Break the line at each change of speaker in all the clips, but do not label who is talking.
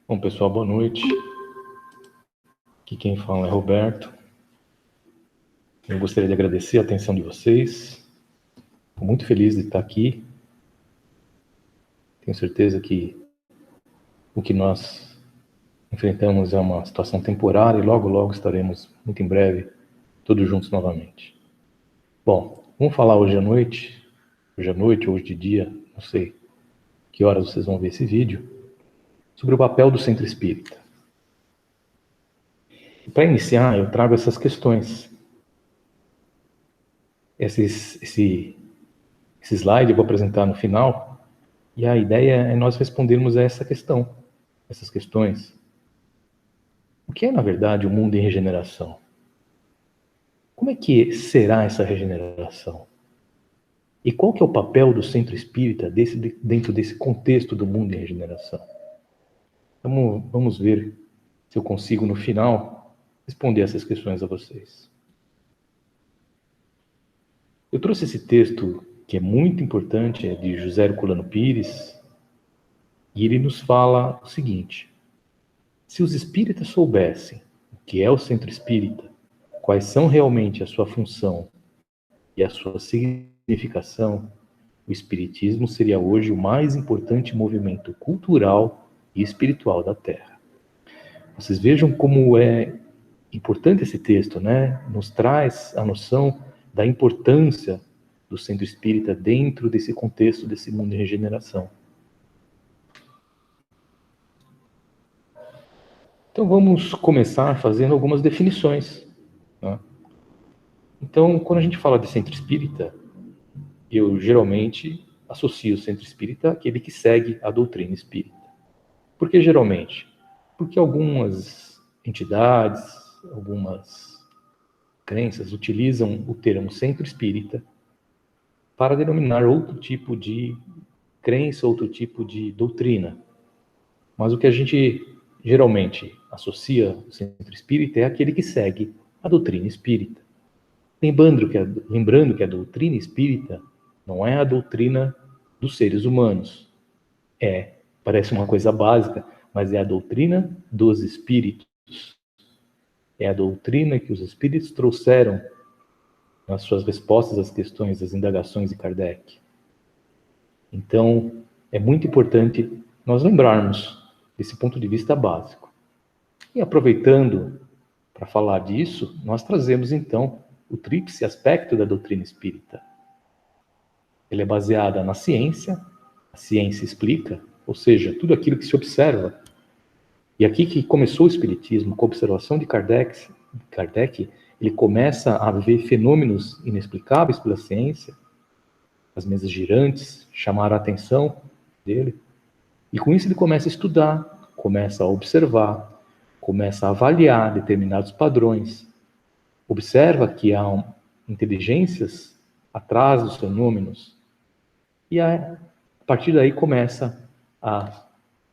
Bom, pessoal, boa noite. Aqui quem fala é Roberto. Eu gostaria de agradecer a atenção de vocês. Estou muito feliz de estar aqui. Tenho certeza que o que nós enfrentamos é uma situação temporária e logo, logo estaremos, muito em breve, todos juntos novamente. Bom, vamos falar hoje à noite, hoje de dia, não sei que horas vocês vão ver esse vídeo, sobre o papel do centro espírita. Para iniciar, eu trago essas questões. Esse slide eu vou apresentar no final, e a ideia é nós respondermos a essas questões. O que é, na verdade, o mundo em regeneração? Como é que será essa regeneração? E qual que é o papel do centro espírita dentro desse contexto do mundo em regeneração? Vamos ver se eu consigo, no final, responder essas questões a vocês. Eu trouxe esse texto, que é muito importante, é de José Herculano Pires, e ele nos fala o seguinte: se os espíritas soubessem o que é o centro espírita, quais são realmente a sua função e a sua significação, o espiritismo seria hoje o mais importante movimento cultural e espiritual da Terra. Vocês vejam como é importante esse texto, né? Nos traz a noção da importância do centro espírita dentro desse contexto desse mundo de regeneração. Então vamos começar fazendo algumas definições, né? Então, quando a gente fala de centro espírita, eu geralmente associo o centro espírita àquele que segue a doutrina espírita. Por que geralmente? Porque algumas entidades, algumas crenças utilizam o termo centro espírita para denominar outro tipo de crença, outro tipo de doutrina. Mas o que a gente geralmente associa o centro espírita é aquele que segue a doutrina espírita. Lembrando que a doutrina espírita não é a doutrina dos seres humanos. Parece uma coisa básica, mas é a doutrina dos espíritos. É a doutrina que os espíritos trouxeram nas suas respostas às questões, às indagações de Kardec. Então, é muito importante nós lembrarmos desse ponto de vista básico. E aproveitando para falar disso, nós trazemos então o tríplice aspecto da doutrina espírita. Ela é baseada na ciência, a ciência explica, ou seja, tudo aquilo que se observa. E aqui que começou o espiritismo, com a observação de Kardec, ele começa a ver fenômenos inexplicáveis pela ciência, as mesas girantes chamaram a atenção dele, e com isso ele começa a estudar, começa a observar, começa a avaliar determinados padrões, observa que há inteligências atrás dos fenômenos, e a partir daí começa a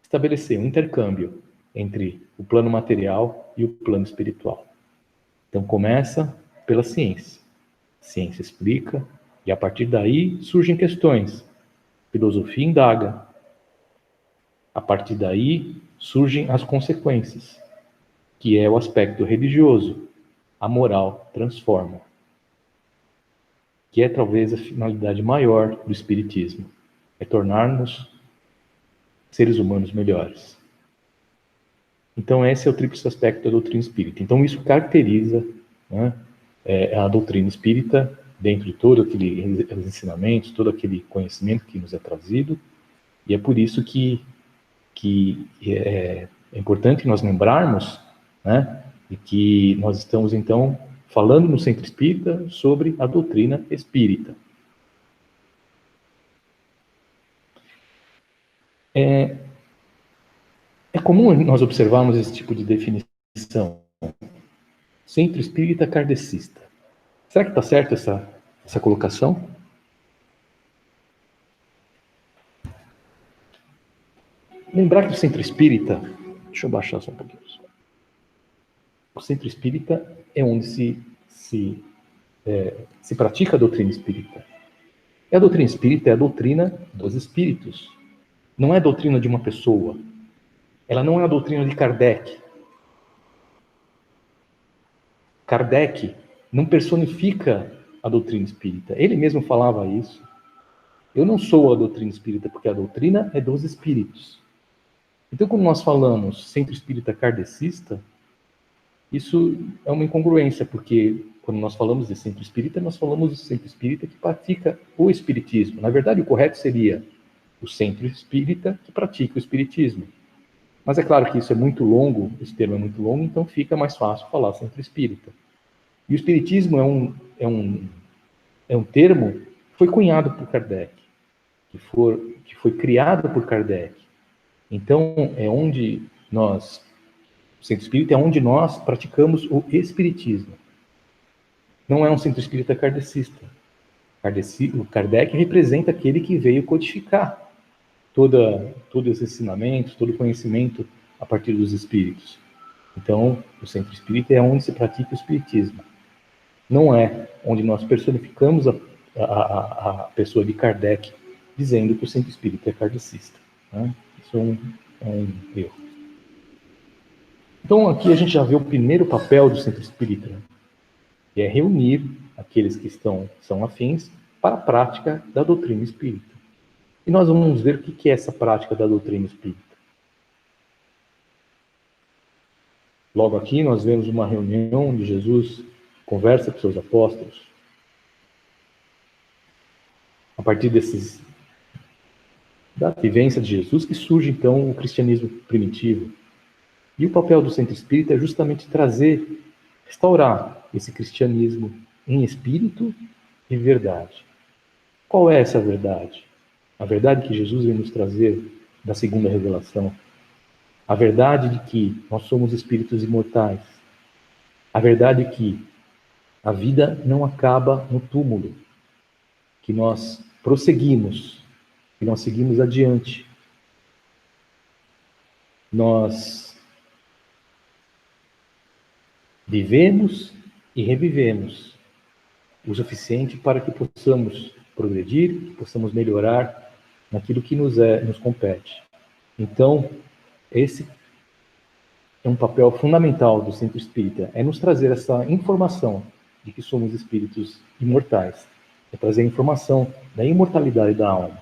estabelecer um intercâmbio entre o plano material e o plano espiritual. Então começa pela ciência. A ciência explica, e a partir daí surgem questões. A filosofia indaga. A partir daí surgem as consequências, que é o aspecto religioso. A moral transforma, que é talvez a finalidade maior do espiritismo, é tornar-nos seres humanos melhores. Então esse é o tríplice aspecto da doutrina espírita. Então isso caracteriza, né, a doutrina espírita dentro de todos aqueles ensinamentos, todo aquele conhecimento que nos é trazido, e é por isso que é importante nós lembrarmos, né, de que nós estamos, então, falando no Centro Espírita sobre a doutrina espírita. É comum nós observarmos esse tipo de definição. Centro Espírita kardecista. Será que está certo essa colocação? Lembrar que o Centro Espírita... Deixa eu baixar só um pouquinho. O Centro Espírita é onde se pratica a doutrina espírita. E a doutrina espírita é a doutrina dos espíritos. Não é a doutrina de uma pessoa. Ela não é a doutrina de Kardec. Kardec não personifica a doutrina espírita. Ele mesmo falava isso. Eu não sou a doutrina espírita, porque a doutrina é dos espíritos. Então, quando nós falamos centro espírita kardecista, isso é uma incongruência, porque quando nós falamos de centro espírita, nós falamos do centro espírita que pratica o espiritismo. Na verdade, o correto seria o centro espírita que pratica o espiritismo. Mas é claro que isso é muito longo, esse termo é muito longo, então fica mais fácil falar centro espírita. E o espiritismo é um termo que foi cunhado por Kardec, que foi criado por Kardec. Então, é onde nós, o centro espírita é onde nós praticamos o espiritismo. Não é um centro espírita kardecista. O Kardec representa aquele que veio codificar todos os ensinamentos, todo o conhecimento a partir dos espíritos. Então, o centro espírita é onde se pratica o espiritismo. Não é onde nós personificamos a pessoa de Kardec, dizendo que o centro espírita é kardecista. Né? Isso é um erro. Então, aqui a gente já vê o primeiro papel do centro espírita, que é reunir aqueles que são afins para a prática da doutrina espírita. E nós vamos ver o que é essa prática da doutrina espírita. Logo aqui nós vemos uma reunião onde Jesus conversa com seus apóstolos. A partir da vivência de Jesus que surge então o cristianismo primitivo. E o papel do centro espírita é justamente restaurar esse cristianismo em espírito e verdade. Qual é essa verdade? A verdade que Jesus vem nos trazer da segunda revelação. A verdade de que nós somos espíritos imortais. A verdade que a vida não acaba no túmulo. Que nós prosseguimos, que nós seguimos adiante. Nós vivemos e revivemos o suficiente para que possamos progredir, que possamos melhorar naquilo que nos compete. Então, esse é um papel fundamental do centro espírita, é nos trazer essa informação de que somos espíritos imortais, é trazer a informação da imortalidade da alma.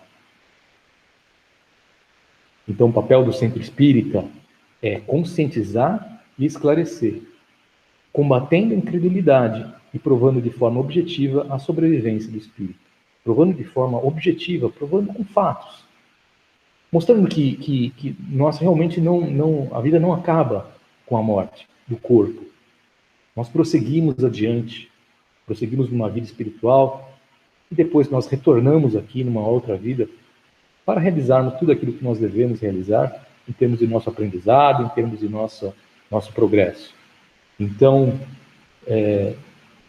Então, o papel do centro espírita é conscientizar e esclarecer, combatendo a incredulidade e provando de forma objetiva a sobrevivência do espírito. Provando de forma objetiva, provando com fatos. Mostrando que nós realmente a vida não acaba com a morte do corpo. Nós prosseguimos adiante, prosseguimos numa vida espiritual e depois nós retornamos aqui numa outra vida para realizarmos tudo aquilo que nós devemos realizar em termos de nosso aprendizado, em termos de nosso progresso. Então,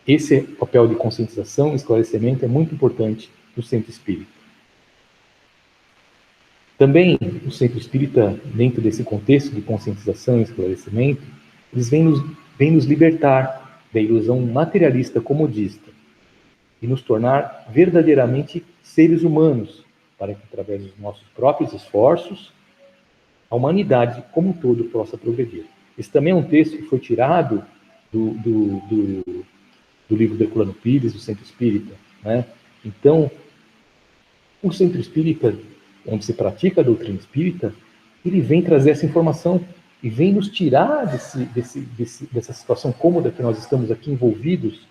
esse papel de conscientização e esclarecimento é muito importante no centro espírita. Também o centro espírita, dentro desse contexto de conscientização e esclarecimento, eles vêm nos libertar da ilusão materialista comodista e nos tornar verdadeiramente seres humanos, para que, através dos nossos próprios esforços, a humanidade como um todo possa progredir. Esse também é um texto que foi tirado do livro do Herculano Pires, do Centro Espírita. Né? Então, o Centro Espírita, onde se pratica a doutrina espírita, ele vem trazer essa informação e vem nos tirar dessa situação cômoda que nós estamos aqui envolvidos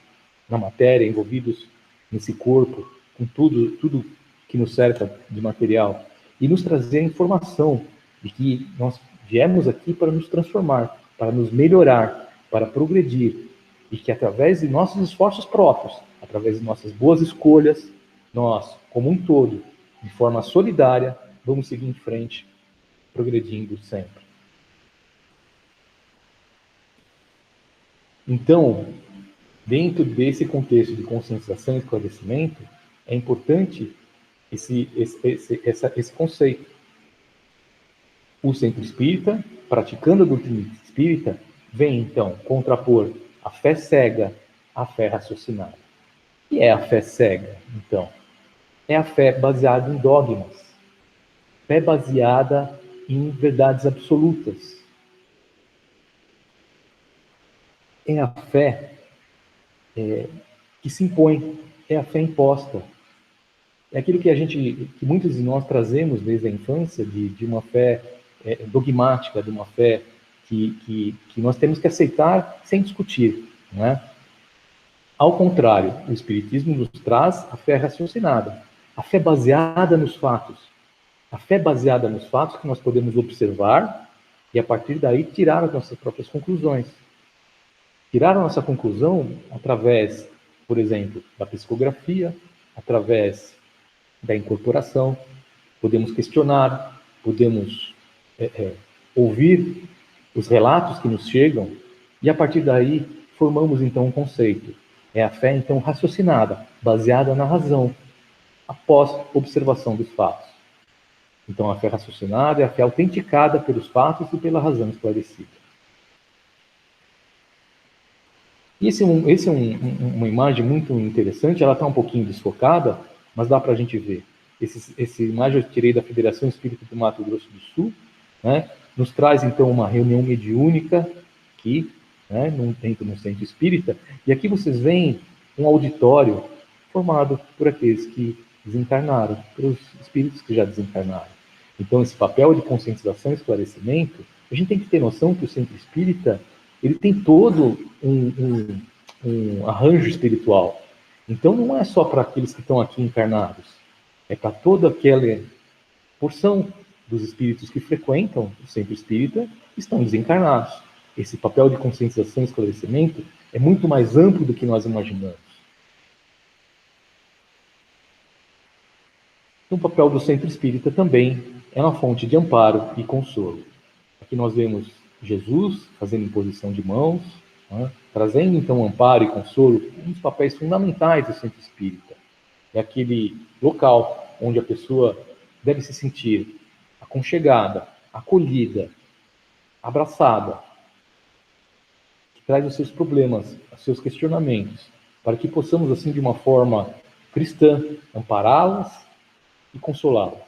na matéria, envolvidos nesse corpo, com tudo que nos cerca de material, e nos trazer a informação de que nós viemos aqui para nos transformar, para nos melhorar, para progredir, e que através de nossos esforços próprios, através de nossas boas escolhas, nós, como um todo, de forma solidária, vamos seguir em frente, progredindo sempre. Então, dentro desse contexto de conscientização e esclarecimento, é importante esse conceito. O centro espírita, praticando a doutrina espírita, vem, então, contrapor a fé cega à fé raciocinada. O que é a fé cega, então? É a fé baseada em dogmas, fé baseada em verdades absolutas. É a fé que se impõe, é a fé imposta. É aquilo que muitos de nós trazemos desde a infância, de uma fé dogmática, de uma fé que nós temos que aceitar sem discutir, não é? Ao contrário, o Espiritismo nos traz a fé raciocinada, a fé baseada nos fatos. A fé baseada nos fatos que nós podemos observar e, a partir daí, tirar as nossas próprias conclusões. Tirar a nossa conclusão através, por exemplo, da psicografia, através da incorporação, podemos questionar, podemos ouvir os relatos que nos chegam e, a partir daí, formamos, então, um conceito. É a fé, então, raciocinada, baseada na razão, após observação dos fatos. Então, a fé raciocinada é a fé autenticada pelos fatos e pela razão esclarecida. E esse é uma imagem muito interessante, ela está um pouquinho desfocada, mas dá para a gente ver. Essa imagem eu tirei da Federação Espírita do Mato Grosso do Sul, né? Nos traz, então, uma reunião mediúnica aqui, né, dentro de um centro espírita, e aqui vocês veem um auditório formado por aqueles que desencarnaram, pelos espíritos que já desencarnaram. Então, esse papel de conscientização e esclarecimento, a gente tem que ter noção que o centro espírita ele tem todo um arranjo espiritual. Então, não é só para aqueles que estão aqui encarnados, é para toda aquela porção dos espíritos que frequentam o centro espírita e estão desencarnados. Esse papel de conscientização e esclarecimento é muito mais amplo do que nós imaginamos. O papel do centro espírita também é uma fonte de amparo e consolo. Aqui nós vemos Jesus fazendo imposição de mãos, né, trazendo então amparo e consolo, um dos papéis fundamentais do centro espírita. É aquele local onde a pessoa deve se sentir aconchegada, acolhida, abraçada, que traz os seus problemas, os seus questionamentos, para que possamos, assim, de uma forma cristã, ampará-las e consolá-las.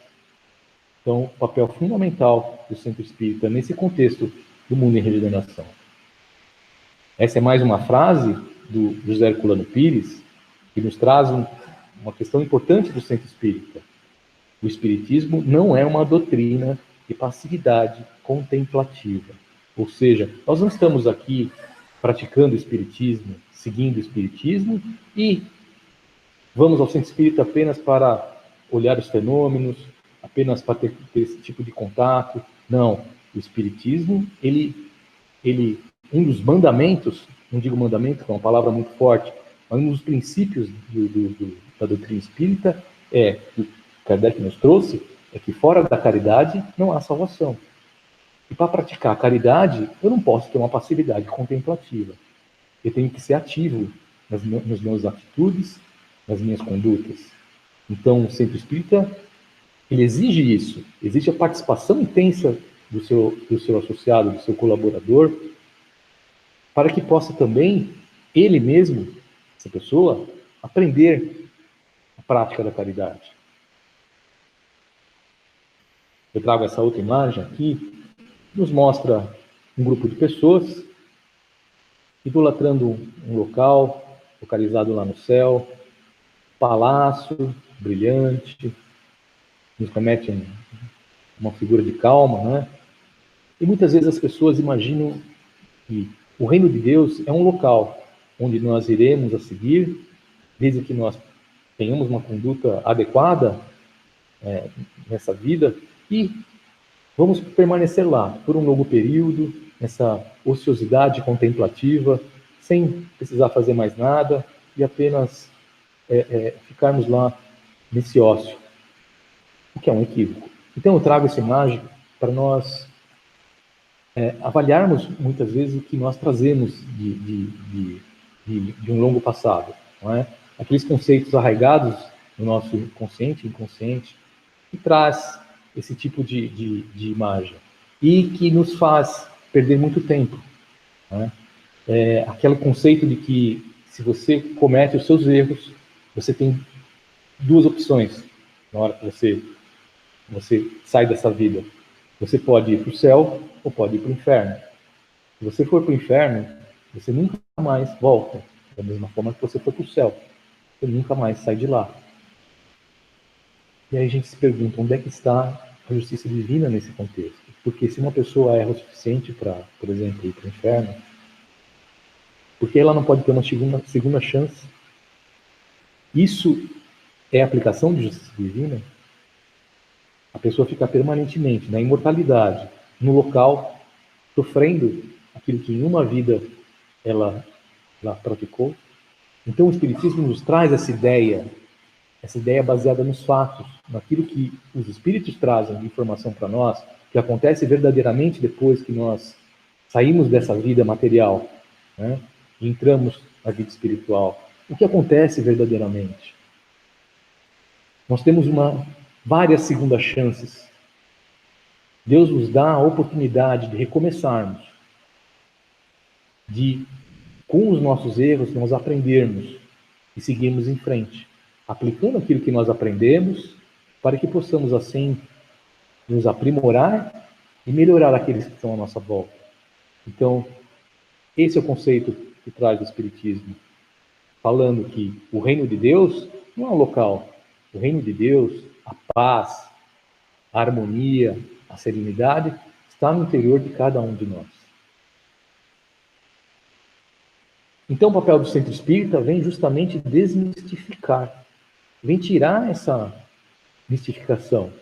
Então, o papel fundamental do centro espírita nesse contexto do mundo em regeneração. Essa é mais uma frase do José Herculano Pires, que nos traz uma questão importante do centro espírita. O espiritismo não é uma doutrina de passividade contemplativa. Ou seja, nós não estamos aqui praticando o espiritismo, seguindo o espiritismo e vamos ao centro espírita apenas para olhar os fenômenos, apenas para ter esse tipo de contato. Não, o espiritismo, um dos mandamentos, não digo mandamento, que é uma palavra muito forte, mas um dos princípios da doutrina espírita que Kardec nos trouxe, é que fora da caridade não há salvação. E para praticar a caridade, eu não posso ter uma passividade contemplativa. Eu tenho que ser ativo nas minhas atitudes, nas minhas condutas. Então, o centro espírita, ele exige isso, exige a participação intensa do seu associado, do seu colaborador, para que possa também, ele mesmo, essa pessoa, aprender a prática da caridade. Eu trago essa outra imagem aqui, que nos mostra um grupo de pessoas idolatrando um local, localizado lá no céu, palácio, brilhante, nos remete uma figura de calma, né? E muitas vezes as pessoas imaginam que o reino de Deus é um local onde nós iremos a seguir, desde que nós tenhamos uma conduta adequada nessa vida, e vamos permanecer lá por um longo período, nessa ociosidade contemplativa, sem precisar fazer mais nada, e apenas ficarmos lá nesse ócio, o que é um equívoco. Então eu trago essa imagem para nós avaliarmos muitas vezes o que nós trazemos de um longo passado, não é? Aqueles conceitos arraigados no nosso consciente e inconsciente, que traz esse tipo de imagem e que nos faz perder muito tempo, né? Aquele conceito de que se você comete os seus erros, você tem duas opções na hora que você sai dessa vida. Você pode ir para o céu ou pode ir para o inferno. Se você for para o inferno, você nunca mais volta. Da mesma forma que você foi para o céu. Você nunca mais sai de lá. E aí a gente se pergunta, onde é que está a justiça divina nesse contexto? Porque se uma pessoa erra o suficiente para, por exemplo, ir para o inferno, por que ela não pode ter uma segunda chance? Isso é aplicação de justiça divina? A pessoa fica permanentemente na imortalidade, no local, sofrendo aquilo que em uma vida ela praticou. Então o Espiritismo nos traz essa ideia baseada nos fatos, naquilo que os Espíritos trazem de informação para nós, que acontece verdadeiramente depois que nós saímos dessa vida material, né, e entramos na vida espiritual. O que acontece verdadeiramente? Nós temos várias segundas chances. Deus nos dá a oportunidade de recomeçarmos, de, com os nossos erros, nós aprendermos e seguirmos em frente, aplicando aquilo que nós aprendemos, para que possamos, assim, nos aprimorar e melhorar aqueles que estão à nossa volta. Então, esse é o conceito que traz o Espiritismo, falando que o reino de Deus não é um local. O reino de Deus, a paz, a harmonia, a serenidade, está no interior de cada um de nós. Então, o papel do Centro Espírita vem justamente desmistificar, vem tirar essa mistificação,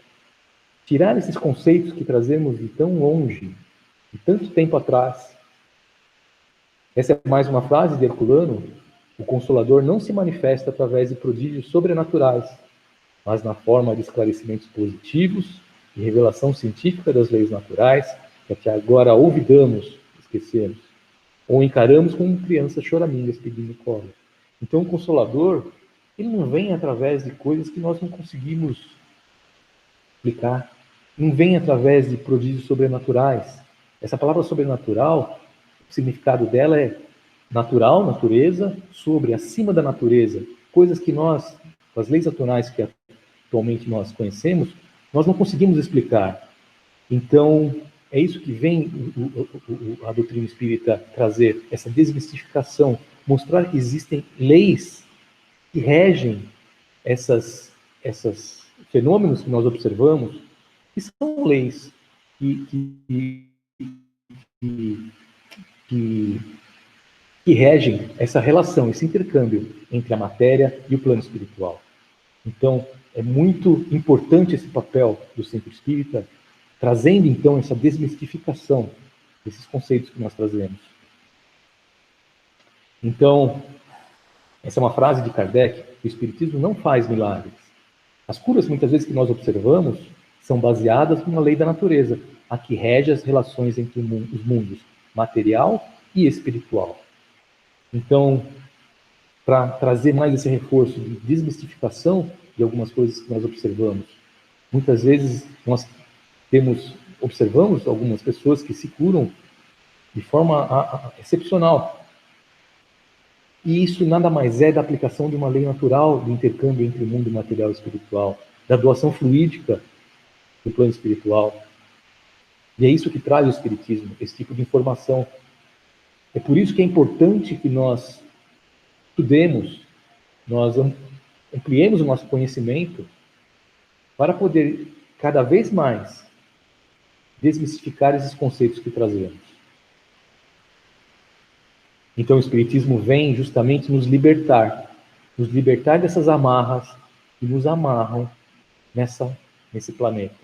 tirar esses conceitos que trazemos de tão longe, de tanto tempo atrás. Essa é mais uma frase de Herculano: o Consolador não se manifesta através de prodígios sobrenaturais, mas na forma de esclarecimentos positivos e revelação científica das leis naturais, que até agora olvidamos, esquecemos, ou encaramos como crianças choramingas pedindo colo. Então o Consolador, ele não vem através de coisas que nós não conseguimos explicar, não vem através de prodígios sobrenaturais. Essa palavra sobrenatural, o significado dela é natural, natureza, sobre, acima da natureza, coisas que nós, com as leis atuais que atualmente nós conhecemos, nós não conseguimos explicar. Então, é isso que vem a doutrina espírita trazer, essa desmistificação, mostrar que existem leis que regem esses fenômenos que nós observamos, que são leis que regem essa relação, esse intercâmbio entre a matéria e o plano espiritual. Então, é muito importante esse papel do Centro Espírita, trazendo, então, essa desmistificação desses conceitos que nós trazemos. Então, essa é uma frase de Kardec: o Espiritismo não faz milagres. As curas, muitas vezes, que nós observamos, são baseadas numa lei da natureza, a que rege as relações entre os mundos material e espiritual. Então, para trazer mais esse reforço de desmistificação de algumas coisas que nós observamos, muitas vezes nós observamos algumas pessoas que se curam de forma excepcional. E isso nada mais é da aplicação de uma lei natural do intercâmbio entre o mundo material e espiritual, da doação fluídica do plano espiritual. E é isso que traz o Espiritismo, esse tipo de informação. É por isso que é importante que nós estudemos, nós ampliemos o nosso conhecimento para poder cada vez mais desmistificar esses conceitos que trazemos. Então o Espiritismo vem justamente nos libertar dessas amarras que nos amarram nesse planeta,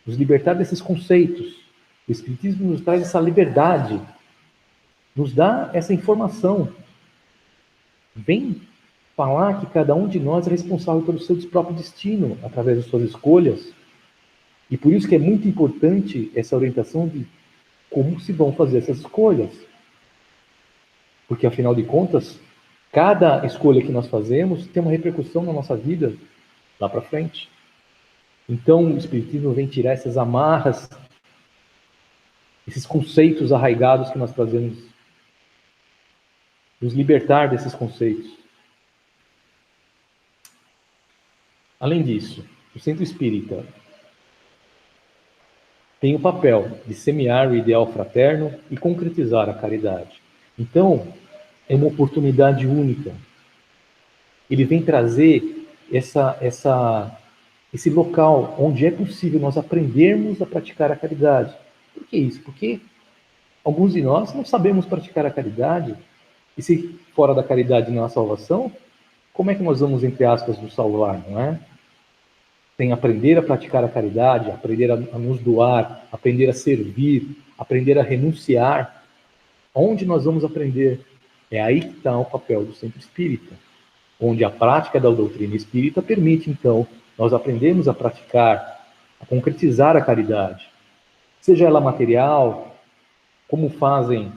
nos libertar desses conceitos. O Espiritismo nos traz essa liberdade, nos dá essa informação. Vem falar que cada um de nós é responsável pelo seu próprio destino, através das suas escolhas. E por isso que é muito importante essa orientação de como se vão fazer essas escolhas. Porque, afinal de contas, cada escolha que nós fazemos tem uma repercussão na nossa vida lá para frente. Então, o Espiritismo vem tirar essas amarras, esses conceitos arraigados que nós trazemos, nos libertar desses conceitos. Além disso, o Centro Espírita, tem o papel de semear o ideal fraterno e concretizar a caridade. Então, é uma oportunidade única. Ele vem trazer esse local onde é possível nós aprendermos a praticar a caridade. Por que isso? Porque alguns de nós não sabemos praticar a caridade, e se fora da caridade não há salvação, como é que nós vamos, entre aspas, nos salvar, não é? Tem aprender a praticar a caridade, aprender a nos doar, aprender a servir, aprender a renunciar. Onde nós vamos aprender? É aí que está o papel do centro espírita, onde a prática da doutrina espírita permite, então, nós aprendermos a praticar, a concretizar a caridade, seja ela material, como fazem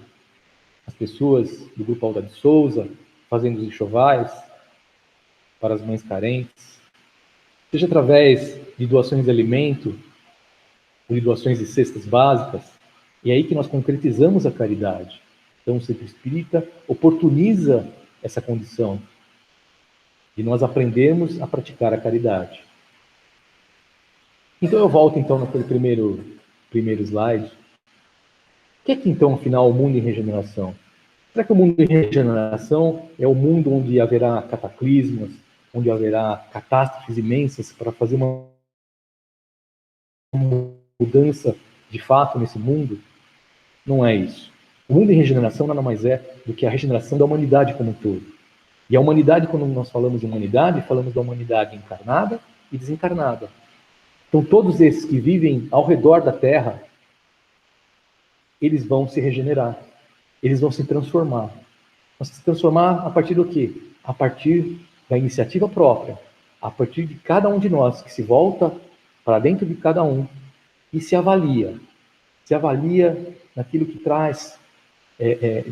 as pessoas do Grupo Alda de Souza, fazendo os enxovais para as mães carentes, seja através de doações de alimento, ou de doações de cestas básicas, e é aí que nós concretizamos a caridade. Então, o centro espírita oportuniza essa condição de nós aprendermos a praticar a caridade. Então, eu volto, então, naquele primeiro slide. O que é que, então, afinal, o mundo em regeneração? Será que o mundo em regeneração é o mundo onde haverá cataclismas, onde haverá catástrofes imensas para fazer uma mudança de fato nesse mundo? Não é isso. O mundo em regeneração nada mais é do que a regeneração da humanidade como um todo. E a humanidade, quando nós falamos de humanidade, falamos da humanidade encarnada e desencarnada. Então, todos esses que vivem ao redor da Terra, eles vão se regenerar, eles vão se transformar. Mas se transformar a partir do quê? A partir da iniciativa própria, a partir de cada um de nós, que se volta para dentro de cada um e se avalia naquilo que traz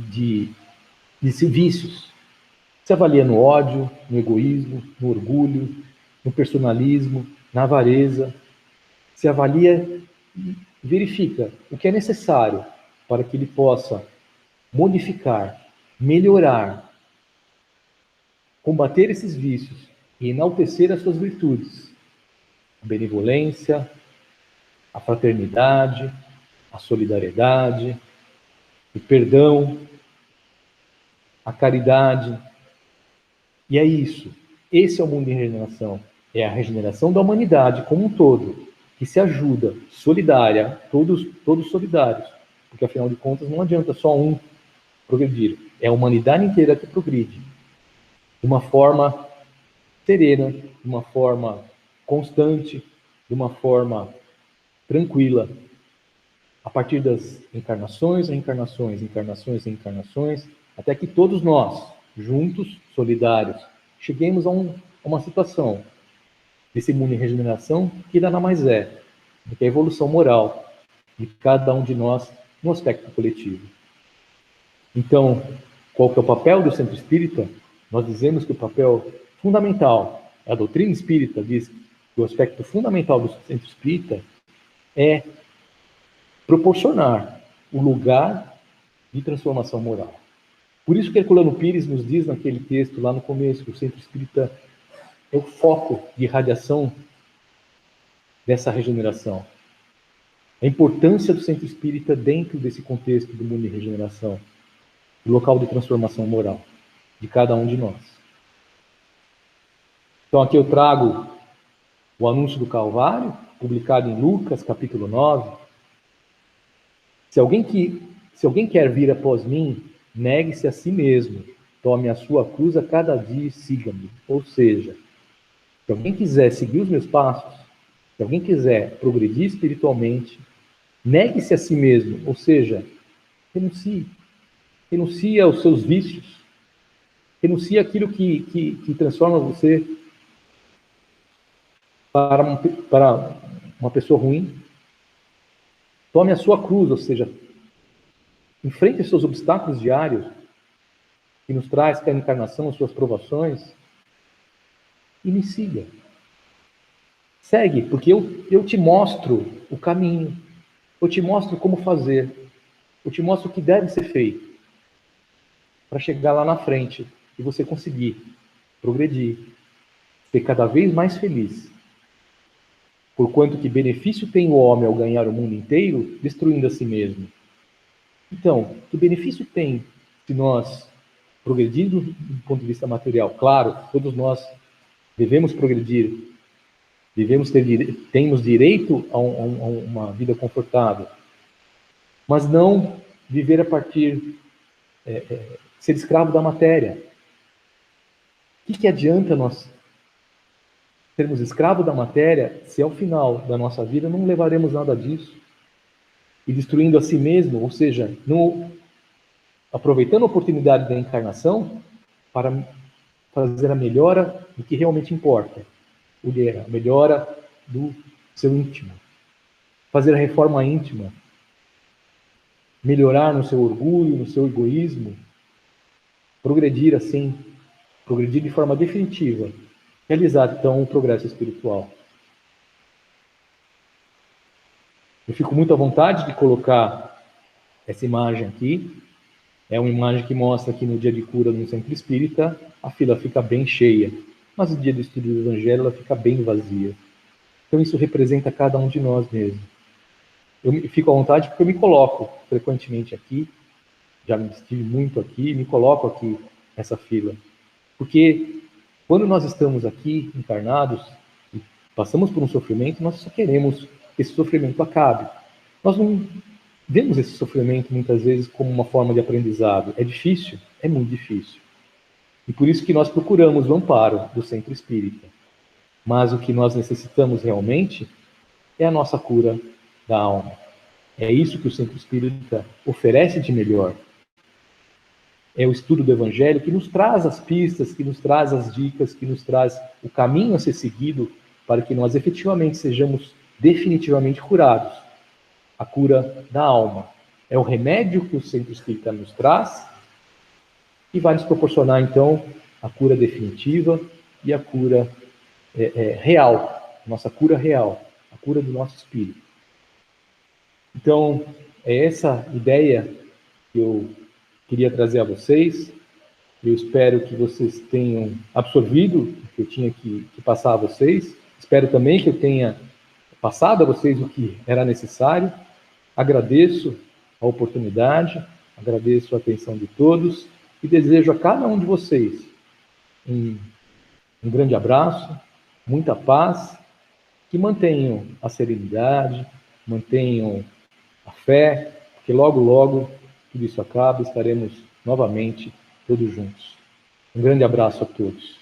de vícios, se avalia no ódio, no egoísmo, no orgulho, no personalismo, na avareza, se avalia e verifica o que é necessário para que ele possa modificar, melhorar, combater esses vícios e enaltecer as suas virtudes. A benevolência, a fraternidade, a solidariedade, o perdão, a caridade. E é isso. Esse é o mundo em regeneração. É a regeneração da humanidade como um todo, que se ajuda, solidária, todos solidários. Porque, afinal de contas, não adianta só um progredir. É a humanidade inteira que progride. De uma forma serena, de uma forma constante, de uma forma tranquila. A partir das encarnações, reencarnações, encarnações, reencarnações, até que todos nós, juntos, solidários, cheguemos a uma situação desse mundo em regeneração que nada mais é do que a evolução moral de cada um de nós no aspecto coletivo. Então, qual que é o papel do centro espírita? Nós dizemos que o papel fundamental, a doutrina espírita diz que o aspecto fundamental do centro espírita é proporcionar o lugar de transformação moral. Por isso que Herculano Pires nos diz naquele texto lá no começo que o centro espírita é o foco de irradiação dessa regeneração. A importância do centro espírita dentro desse contexto do mundo de regeneração, do local de transformação moral de cada um de nós. Então aqui eu trago o anúncio do Calvário, publicado em Lucas, capítulo 9. Se alguém quer vir após mim, negue-se a si mesmo, tome a sua cruz a cada dia e siga-me. Ou seja, se alguém quiser seguir os meus passos, se alguém quiser progredir espiritualmente, negue-se a si mesmo, ou seja, renuncie aos seus vícios, renuncie àquilo que transforma você para uma pessoa ruim. Tome a sua cruz, ou seja, enfrente os seus obstáculos diários que nos traz que a encarnação, as suas provações, e me siga. Segue, porque eu te mostro o caminho, eu te mostro como fazer, eu te mostro o que deve ser feito para chegar lá na frente e você conseguir progredir, ser cada vez mais feliz. Porquanto que benefício tem o homem ao ganhar o mundo inteiro, destruindo a si mesmo? Então, que benefício tem se nós progredirmos do ponto de vista material? Claro, todos nós devemos progredir, temos direito a uma vida confortável, mas não viver a partir, ser escravo da matéria. O que adianta nós sermos escravos da matéria se ao final da nossa vida não levaremos nada disso? E destruindo a si mesmo, ou seja, aproveitando a oportunidade da encarnação para fazer a melhora do que realmente importa, a melhora do seu íntimo, fazer a reforma íntima, melhorar no seu orgulho, no seu egoísmo, progredir assim, progredir de forma definitiva, realizar então o progresso espiritual. Eu fico muito à vontade de colocar essa imagem aqui. É uma imagem que mostra que no dia de cura no centro espírita a fila fica bem cheia, mas no dia do estudo do Evangelho ela fica bem vazia. Então isso representa cada um de nós mesmo. Eu fico à vontade porque eu me coloco frequentemente aqui, já me estive muito aqui, me coloco aqui nessa fila. Porque quando nós estamos aqui encarnados e passamos por um sofrimento, nós só queremos que esse sofrimento acabe. Nós não vemos esse sofrimento muitas vezes como uma forma de aprendizado. É difícil, é muito difícil. E por isso que nós procuramos o amparo do centro espírita. Mas o que nós necessitamos realmente é a nossa cura da alma. É isso que o centro espírita oferece de melhor. É o estudo do Evangelho que nos traz as pistas, que nos traz as dicas, que nos traz o caminho a ser seguido para que nós efetivamente sejamos definitivamente curados. A cura da alma. É o remédio que o centro espírita nos traz e vai nos proporcionar, então, a cura definitiva e a cura real, nossa cura real, a cura do nosso espírito. Então, é essa ideia que eu queria trazer a vocês. Eu espero que vocês tenham absorvido o que eu tinha que passar a vocês. Espero também que eu tenha passado a vocês o que era necessário. Agradeço a oportunidade, agradeço a atenção de todos e desejo a cada um de vocês um grande abraço, muita paz, que mantenham a serenidade, mantenham a fé, que logo, logo tudo isso acaba e estaremos novamente todos juntos. Um grande abraço a todos.